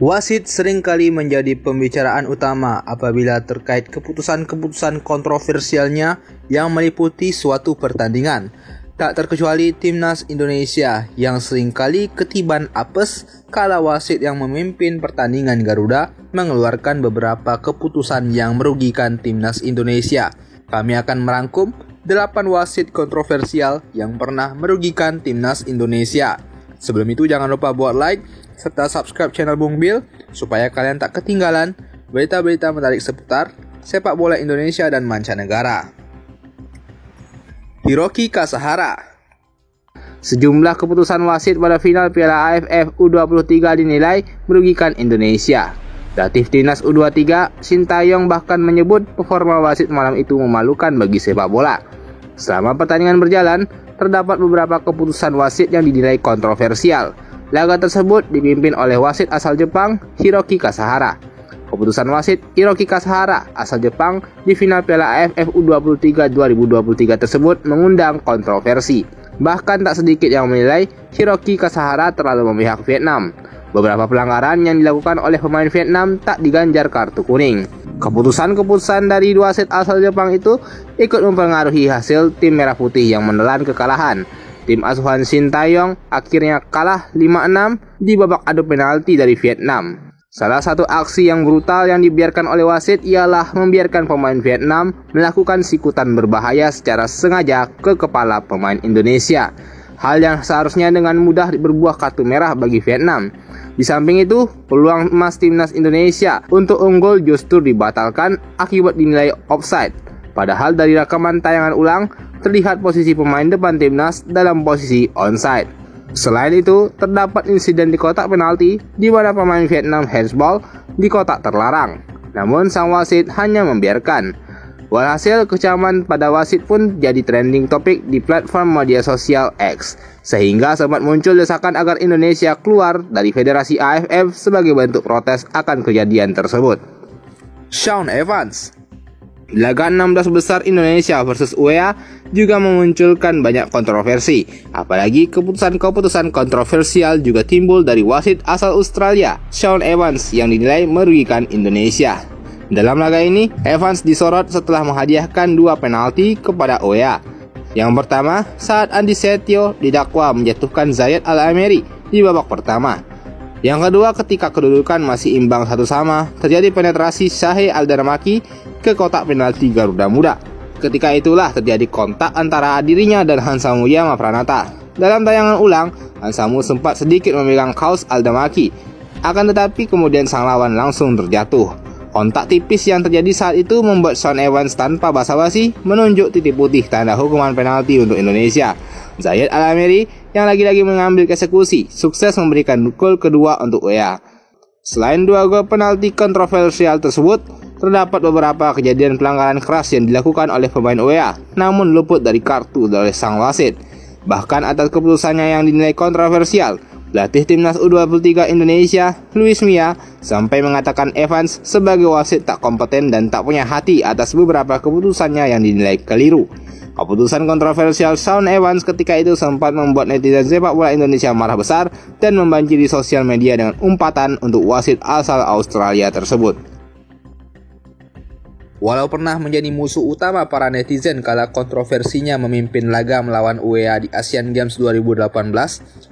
Wasit seringkali menjadi pembicaraan utama apabila terkait keputusan-keputusan kontroversialnya yang meliputi suatu pertandingan. Tak terkecuali timnas Indonesia yang seringkali ketiban apes kala wasit yang memimpin pertandingan Garuda mengeluarkan beberapa keputusan yang merugikan timnas Indonesia. Kami akan merangkum 8 wasit kontroversial yang pernah merugikan timnas Indonesia. Sebelum itu jangan lupa buat like serta subscribe channel Bung Bil supaya kalian tak ketinggalan berita-berita menarik seputar sepak bola Indonesia dan mancanegara. Hiroki Kasahara. Sejumlah keputusan wasit pada final Piala AFF U23 dinilai merugikan Indonesia. Pelatih timnas U23 Sintayong bahkan menyebut performa wasit malam itu memalukan bagi sepak bola. Selama pertandingan berjalan, terdapat beberapa keputusan wasit yang dinilai kontroversial. Laga tersebut dipimpin oleh wasit asal Jepang, Hiroki Kasahara. Keputusan wasit Hiroki Kasahara asal Jepang di final Piala AFF U23 2023 tersebut mengundang kontroversi. Bahkan tak sedikit yang menilai Hiroki Kasahara terlalu memihak Vietnam. Beberapa pelanggaran yang dilakukan oleh pemain Vietnam tak diganjar kartu kuning. Keputusan-keputusan dari dua wasit asal Jepang itu ikut mempengaruhi hasil tim Merah Putih yang menelan kekalahan. Tim asuhan Sintayong akhirnya kalah 5-6 di babak adu penalti dari Vietnam. Salah satu aksi yang brutal yang dibiarkan oleh wasit ialah membiarkan pemain Vietnam melakukan sikutan berbahaya secara sengaja ke kepala pemain Indonesia. Hal yang seharusnya dengan mudah berbuah kartu merah bagi Vietnam. Di samping itu, peluang emas timnas Indonesia untuk unggul justru dibatalkan akibat dinilai offside. Padahal dari rekaman tayangan ulang, terlihat posisi pemain depan timnas dalam posisi onside. Selain itu, terdapat insiden di kotak penalti di mana pemain Vietnam handsball di kotak terlarang. Namun sang wasit hanya membiarkan. Walhasil, kecaman pada wasit pun jadi trending topik di platform media sosial X, sehingga sempat muncul desakan agar Indonesia keluar dari Federasi AFF sebagai bentuk protes akan kejadian tersebut. Shaun Evans. Laga 16 besar Indonesia versus UEA juga memunculkan banyak kontroversi. Apalagi keputusan-keputusan kontroversial juga timbul dari wasit asal Australia, Shaun Evans, yang dinilai merugikan Indonesia. Dalam laga ini, Evans disorot setelah menghadiahkan 2 penalti kepada UEA. Yang pertama, saat Andi Setio didakwa menjatuhkan Zayed Al-Ameri di babak pertama. Yang kedua, ketika kedudukan masih imbang 1-1, terjadi penetrasi Syahe Aldarmaki ke kotak penalti Garuda Muda. Ketika itulah terjadi kontak antara dirinya dan Hansamu Yama Pranata. Dalam tayangan ulang, Hansamu sempat sedikit memegang kaos Aldarmaki, akan tetapi kemudian sang lawan langsung terjatuh. Kontak tipis yang terjadi saat itu membuat Shaun Evans tanpa basa-basi menunjuk titik putih tanda hukuman penalti untuk Indonesia. Zayed Al-Ameri yang lagi-lagi mengambil eksekusi sukses memberikan gol kedua untuk UEA. Selain 2 gol penalti kontroversial tersebut, terdapat beberapa kejadian pelanggaran keras yang dilakukan oleh pemain UEA, namun luput dari kartu dari sang wasit. Bahkan atas keputusannya yang dinilai kontroversial, pelatih timnas U23 Indonesia, Luis Milla, sampai mengatakan Evans sebagai wasit tak kompeten dan tak punya hati atas beberapa keputusannya yang dinilai keliru. Keputusan kontroversial Shaun Evans ketika itu sempat membuat netizen sepak bola Indonesia marah besar dan membanjiri sosial media dengan umpatan untuk wasit asal Australia tersebut. Walau pernah menjadi musuh utama para netizen kala kontroversinya memimpin laga melawan UEA di Asian Games 2018,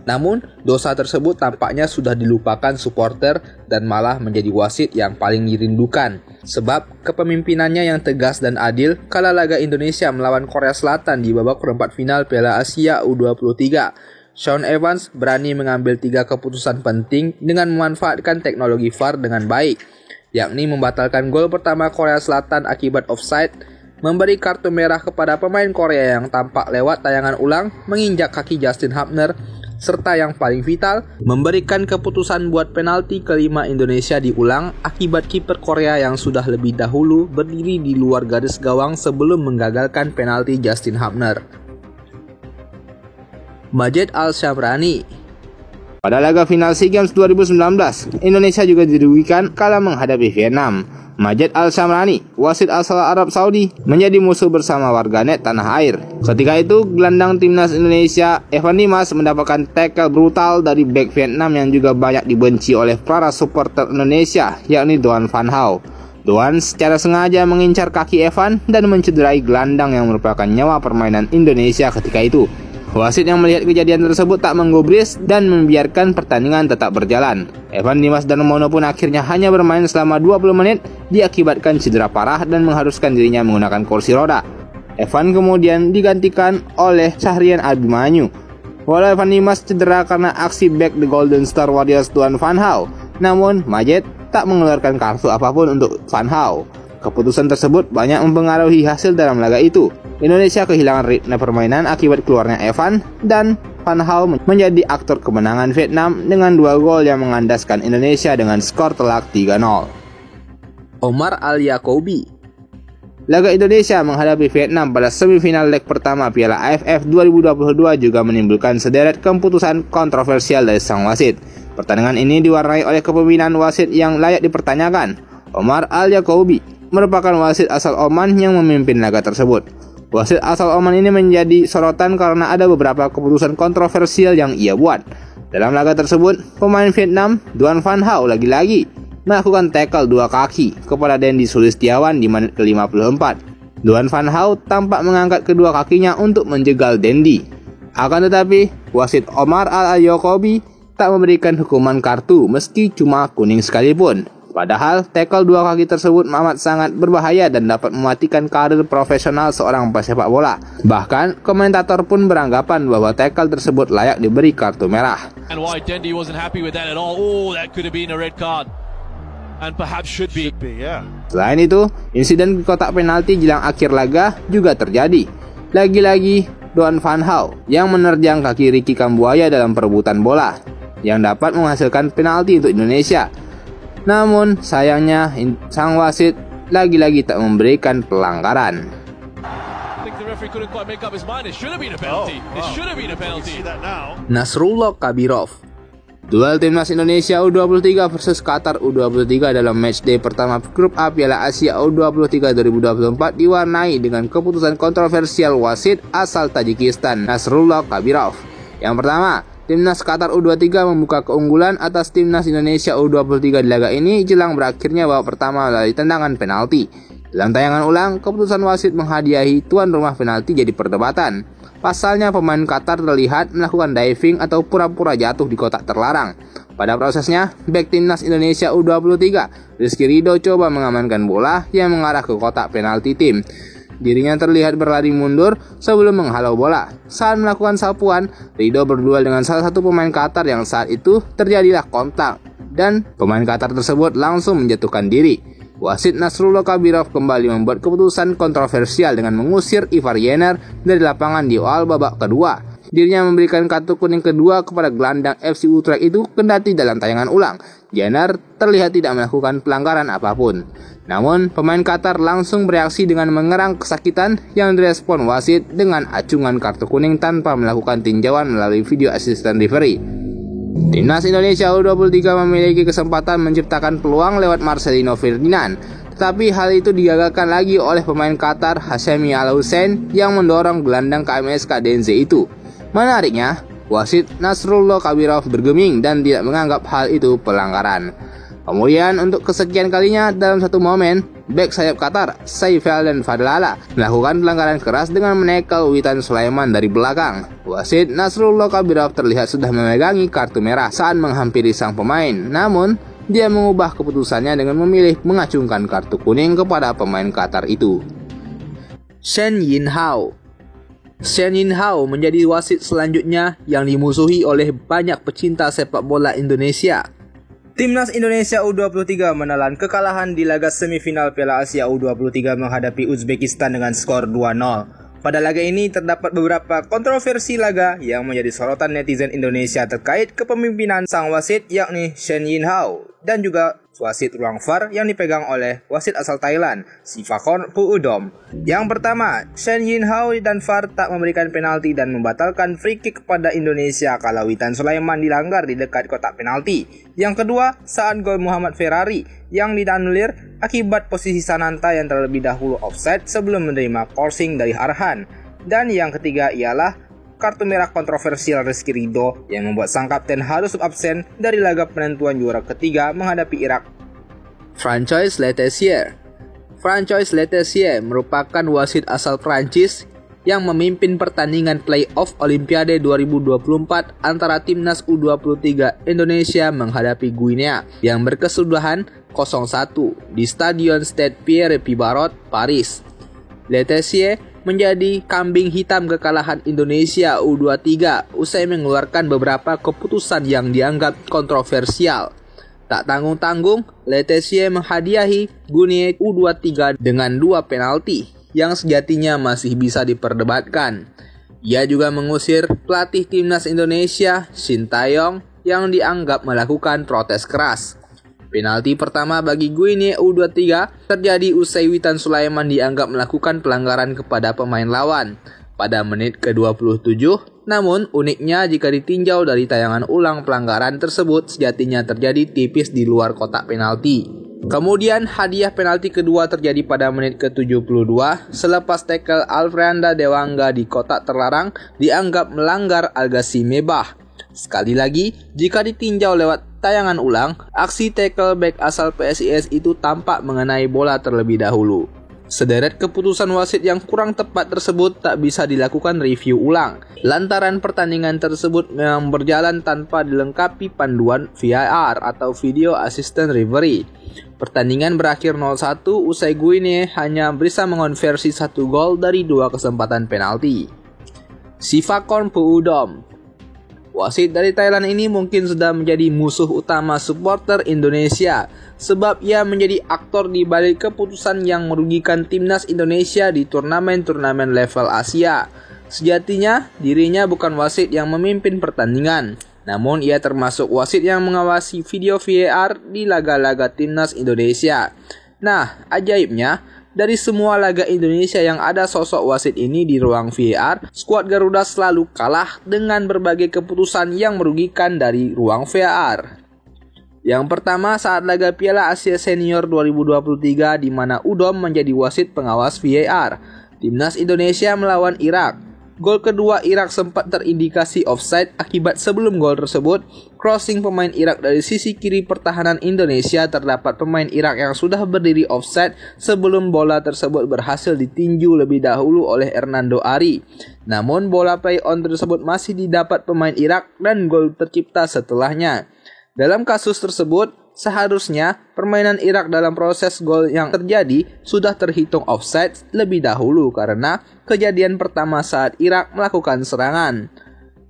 namun dosa tersebut tampaknya sudah dilupakan supporter dan malah menjadi wasit yang paling dirindukan. Sebab kepemimpinannya yang tegas dan adil kala laga Indonesia melawan Korea Selatan di babak perempat final Piala Asia U23. Shaun Evans berani mengambil 3 keputusan penting dengan memanfaatkan teknologi VAR dengan baik, yakni membatalkan gol pertama Korea Selatan akibat offside, memberi kartu merah kepada pemain Korea yang tampak lewat tayangan ulang menginjak kaki Justin Hubner, serta yang paling vital, memberikan keputusan buat penalti kelima Indonesia diulang akibat kiper Korea yang sudah lebih dahulu berdiri di luar garis gawang sebelum menggagalkan penalti Justin Hubner. Majed Al-Shamrani. Pada laga final SEA Games 2019, Indonesia juga dirugikan kala menghadapi Vietnam. Majed Al-Shamrani, wasit asal Arab Saudi, menjadi musuh bersama warganet tanah air. Ketika itu, gelandang timnas Indonesia Evan Dimas mendapatkan tackle brutal dari bek Vietnam yang juga banyak dibenci oleh para supporter Indonesia, yakni Doan Van Hau. Doan secara sengaja mengincar kaki Evan dan mencederai gelandang yang merupakan nyawa permainan Indonesia ketika itu. Wasit yang melihat kejadian tersebut tak menggubris dan membiarkan pertandingan tetap berjalan. Evan Dimas Darmono pun akhirnya hanya bermain selama 20 menit diakibatkan cedera parah dan mengharuskan dirinya menggunakan kursi roda. Evan kemudian digantikan oleh Syahrian Abimanyu. Walau Evan Dimas cedera karena aksi back The Golden Star Warriors Doan Van Hau, namun Majed tak mengeluarkan kartu apapun untuk Van Hau. Keputusan tersebut banyak mempengaruhi hasil dalam laga itu. Indonesia kehilangan ritme permainan akibat keluarnya Evan, dan Van Hau menjadi aktor kemenangan Vietnam dengan 2 gol yang mengandaskan Indonesia dengan skor telak 3-0. Omar Al-Yacobi. Laga Indonesia menghadapi Vietnam pada semifinal leg pertama Piala AFF 2022 juga menimbulkan sederet keputusan kontroversial dari sang wasit. Pertandingan ini diwarnai oleh kepemimpinan wasit yang layak dipertanyakan. Omar Al-Yacobi merupakan wasit asal Oman yang memimpin laga tersebut. Wasit asal Oman ini menjadi sorotan karena ada beberapa keputusan kontroversial yang ia buat. Dalam laga tersebut, pemain Vietnam, Doan Van Hau lagi-lagi melakukan tackle 2 kaki kepada Dendi Sulistiawan di menit ke-54. Doan Van Hau tampak mengangkat kedua kakinya untuk menjegal Dendi. Akan tetapi, wasit Omar Al-Yacobi tak memberikan hukuman kartu meski cuma kuning sekalipun. Padahal tackle 2 kaki tersebut amat sangat berbahaya dan dapat mematikan karir profesional seorang pesepak bola. Bahkan komentator pun beranggapan bahwa tackle tersebut layak diberi kartu merah. Selain itu, insiden di kotak penalti jelang akhir laga juga terjadi. Lagi-lagi Doan Van Hau yang menerjang kaki Ricky Kambuaya dalam perebutan bola yang dapat menghasilkan penalti untuk Indonesia. Namun sayangnya sang wasit lagi-lagi tak memberikan pelanggaran. Nasrullah Kabirov. Duel timnas Indonesia U23 versus Qatar U23 dalam matchday pertama grup A Piala Asia U23 2024 diwarnai dengan keputusan kontroversial wasit asal Tajikistan, Nasrullah Kabirov. Yang pertama, timnas Qatar U23 membuka keunggulan atas timnas Indonesia U23 di laga ini jelang berakhirnya babak pertama melalui tendangan penalti. Dalam tayangan ulang, keputusan wasit menghadiahi tuan rumah penalti jadi perdebatan. Pasalnya pemain Qatar terlihat melakukan diving atau pura-pura jatuh di kotak terlarang. Pada prosesnya, bek timnas Indonesia U23, Rizky Ridho coba mengamankan bola yang mengarah ke kotak penalti tim. Dirinya terlihat berlari mundur sebelum menghalau bola. Saat melakukan sapuan, Ridho berduel dengan salah satu pemain Qatar yang saat itu terjadilah kontak dan pemain Qatar tersebut langsung menjatuhkan diri. Wasit Nasrullah Kabirov kembali membuat keputusan kontroversial dengan mengusir Ivar Yener dari lapangan di awal babak kedua. Dirinya memberikan kartu kuning kedua kepada gelandang FC Utrecht itu, kendati dalam tayangan ulang Yener terlihat tidak melakukan pelanggaran apapun. Namun, pemain Qatar langsung bereaksi dengan mengerang kesakitan yang direspon wasit dengan acungan kartu kuning tanpa melakukan tinjauan melalui video assistant referee. Timnas Indonesia U23 memiliki kesempatan menciptakan peluang lewat Marcelino Ferdinand, tetapi hal itu digagalkan lagi oleh pemain Qatar Hashemi Al-Hussein yang mendorong gelandang KMSK Denze itu. Menariknya, wasit Nasrullah Kabirov bergeming dan tidak menganggap hal itu pelanggaran. Kemudian untuk kesekian kalinya dalam satu momen, bek sayap Qatar, Saifelden Fadlala, melakukan pelanggaran keras dengan menekel Witan Sulaiman dari belakang. Wasit Nasrullah Kabirov terlihat sudah memegangi kartu merah saat menghampiri sang pemain. Namun, dia mengubah keputusannya dengan memilih mengacungkan kartu kuning kepada pemain Qatar itu. Shen Yinhao. Shen Yinhao menjadi wasit selanjutnya yang dimusuhi oleh banyak pecinta sepak bola Indonesia. Timnas Indonesia U23 menelan kekalahan di laga semifinal Piala Asia U23 menghadapi Uzbekistan dengan skor 2-0. Pada laga ini terdapat beberapa kontroversi laga yang menjadi sorotan netizen Indonesia terkait kepemimpinan sang wasit yakni Shen Yinhao dan juga wasit ruang VAR yang dipegang oleh wasit asal Thailand, Sivakorn Puudom. Yang pertama, Shen Yinhao dan VAR tak memberikan penalti dan membatalkan free kick kepada Indonesia kalau Witan Sulaiman dilanggar di dekat kotak penalti. Yang kedua, saat gol Muhammad Ferrari yang dianulir akibat posisi Sananta yang terlebih dahulu offside sebelum menerima coursing dari Arhan. Dan yang ketiga ialah kartu merah kontroversial Rizky Ridho yang membuat sang kapten harus absen dari laga penentuan juara ketiga menghadapi Irak. Francois Letessier merupakan wasit asal Prancis yang memimpin pertandingan playoff Olimpiade 2024 antara timnas U23 Indonesia menghadapi Guinea yang berkesudahan 0-1 di Stadion Stade Pierre Pibarot, Paris. Letessier menjadi kambing hitam kekalahan Indonesia U23 usai mengeluarkan beberapa keputusan yang dianggap kontroversial. Tak tanggung-tanggung, Letessier menghadiahi Guinea U23 dengan 2 penalti yang sejatinya masih bisa diperdebatkan. Ia juga mengusir pelatih timnas Indonesia, Sintayong, yang dianggap melakukan protes keras. Penalti pertama bagi Guinea U23 terjadi usai Witan Sulaiman dianggap melakukan pelanggaran kepada pemain lawan pada menit ke-27. Namun uniknya jika ditinjau dari tayangan ulang pelanggaran tersebut sejatinya terjadi tipis di luar kotak penalti. Kemudian hadiah penalti kedua terjadi pada menit ke-72 selepas tackle Alfreanda Dewangga di kotak terlarang dianggap melanggar Al-Ghazi Mebah. Sekali lagi, jika ditinjau lewat tayangan ulang, aksi tackle back asal PSIS itu tampak mengenai bola terlebih dahulu. Sederet keputusan wasit yang kurang tepat tersebut tak bisa dilakukan review ulang, lantaran pertandingan tersebut memang berjalan tanpa dilengkapi panduan VAR atau Video Assistant Referee. Pertandingan berakhir 0-1 usai Guinea hanya bisa mengonversi 1 gol dari 2 kesempatan penalti. Sivakorn Puudom, wasit dari Thailand ini mungkin sudah menjadi musuh utama supporter Indonesia sebab ia menjadi aktor di balik keputusan yang merugikan timnas Indonesia di turnamen-turnamen level Asia. Sejatinya dirinya bukan wasit yang memimpin pertandingan, namun ia termasuk wasit yang mengawasi video VAR di laga-laga timnas Indonesia. Nah, ajaibnya, dari semua laga Indonesia yang ada sosok wasit ini di ruang VAR, skuad Garuda selalu kalah dengan berbagai keputusan yang merugikan dari ruang VAR. Yang pertama saat laga Piala Asia Senior 2023 di mana Udom menjadi wasit pengawas VAR. Timnas Indonesia melawan Irak. Gol kedua Irak sempat terindikasi offside akibat sebelum gol tersebut, crossing pemain Irak dari sisi kiri pertahanan Indonesia terdapat pemain Irak yang sudah berdiri offside sebelum bola tersebut berhasil ditinju lebih dahulu oleh Hernando Ari. Namun bola play on tersebut masih didapat pemain Irak dan gol tercipta setelahnya. Dalam kasus tersebut, seharusnya permainan Irak dalam proses gol yang terjadi sudah terhitung offside lebih dahulu karena kejadian pertama saat Irak melakukan serangan.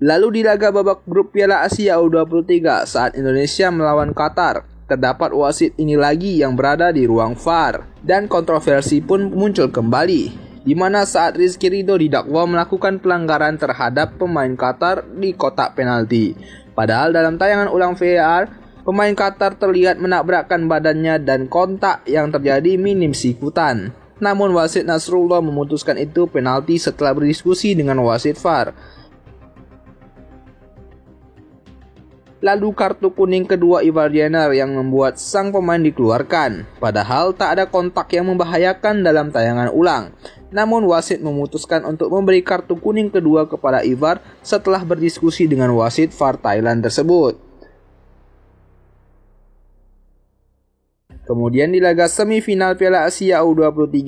Lalu di laga babak grup Piala Asia U23 saat Indonesia melawan Qatar, terdapat wasit ini lagi yang berada di ruang VAR dan kontroversi pun muncul kembali, di mana saat Rizky Ridho didakwa melakukan pelanggaran terhadap pemain Qatar di kotak penalti. Padahal dalam tayangan ulang VAR, pemain Qatar terlihat menabrakkan badannya dan kontak yang terjadi minim sikutan. Namun wasit Nasrullah memutuskan itu penalti setelah berdiskusi dengan wasit VAR. Lalu kartu kuning kedua Ivar Jenner yang membuat sang pemain dikeluarkan. Padahal tak ada kontak yang membahayakan dalam tayangan ulang. Namun wasit memutuskan untuk memberi kartu kuning kedua kepada Ivar setelah berdiskusi dengan wasit VAR Thailand tersebut. Kemudian di laga semifinal Piala Asia U23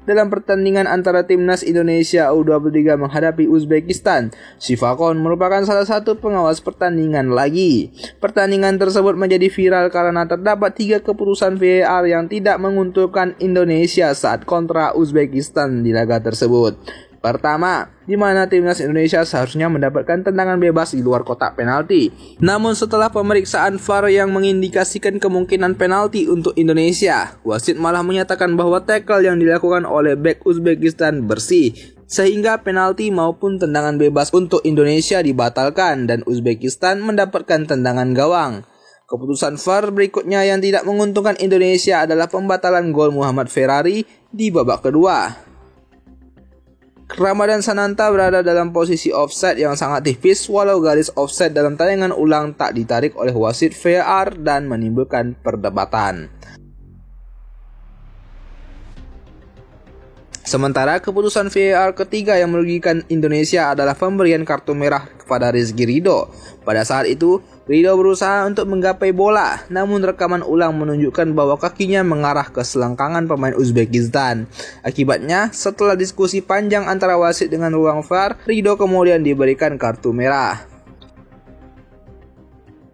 dalam pertandingan antara timnas Indonesia U23 menghadapi Uzbekistan, Sivakorn merupakan salah satu pengawas pertandingan lagi. Pertandingan tersebut menjadi viral karena terdapat 3 keputusan VAR yang tidak menguntungkan Indonesia saat kontra Uzbekistan di laga tersebut. Pertama, di mana timnas Indonesia seharusnya mendapatkan tendangan bebas di luar kotak penalti. Namun setelah pemeriksaan VAR yang mengindikasikan kemungkinan penalti untuk Indonesia, wasit malah menyatakan bahwa tackle yang dilakukan oleh bek Uzbekistan bersih, sehingga penalti maupun tendangan bebas untuk Indonesia dibatalkan dan Uzbekistan mendapatkan tendangan gawang. Keputusan VAR berikutnya yang tidak menguntungkan Indonesia adalah pembatalan gol Muhammad Ferrari di babak kedua. Ramadan Sananta berada dalam posisi offside yang sangat tipis walau garis offside dalam tayangan ulang tak ditarik oleh wasit VAR dan menimbulkan perdebatan. Sementara keputusan VAR ketiga yang merugikan Indonesia adalah pemberian kartu merah kepada Rizky Ridho. Pada saat itu, Ridho berusaha untuk menggapai bola, namun rekaman ulang menunjukkan bahwa kakinya mengarah ke selangkangan pemain Uzbekistan. Akibatnya, setelah diskusi panjang antara wasit dengan ruang VAR, Ridho kemudian diberikan kartu merah.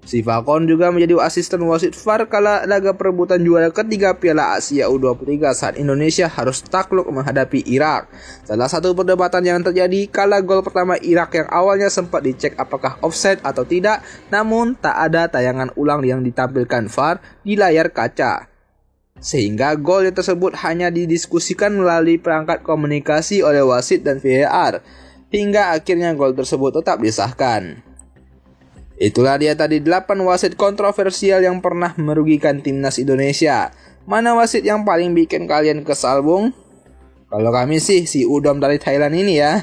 Si Falcon juga menjadi asisten wasit VAR kala laga perebutan juara ketiga Piala Asia U23 saat Indonesia harus takluk menghadapi Irak. Salah satu perdebatan yang terjadi kala gol pertama Irak yang awalnya sempat dicek apakah offside atau tidak, namun tak ada tayangan ulang yang ditampilkan VAR di layar kaca. Sehingga gol tersebut hanya didiskusikan melalui perangkat komunikasi oleh wasit dan VAR, hingga akhirnya gol tersebut tetap disahkan. Itulah dia tadi 8 wasit kontroversial yang pernah merugikan timnas Indonesia. Mana wasit yang paling bikin kalian kesal, Bung? Kalau kami sih si Udom dari Thailand ini ya.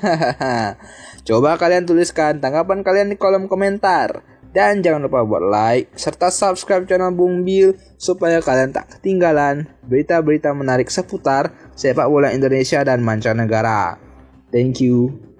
Coba kalian tuliskan tanggapan kalian di kolom komentar. Dan jangan lupa buat like serta subscribe channel Bung Bil supaya kalian tak ketinggalan berita-berita menarik seputar sepak bola Indonesia dan mancanegara. Thank you.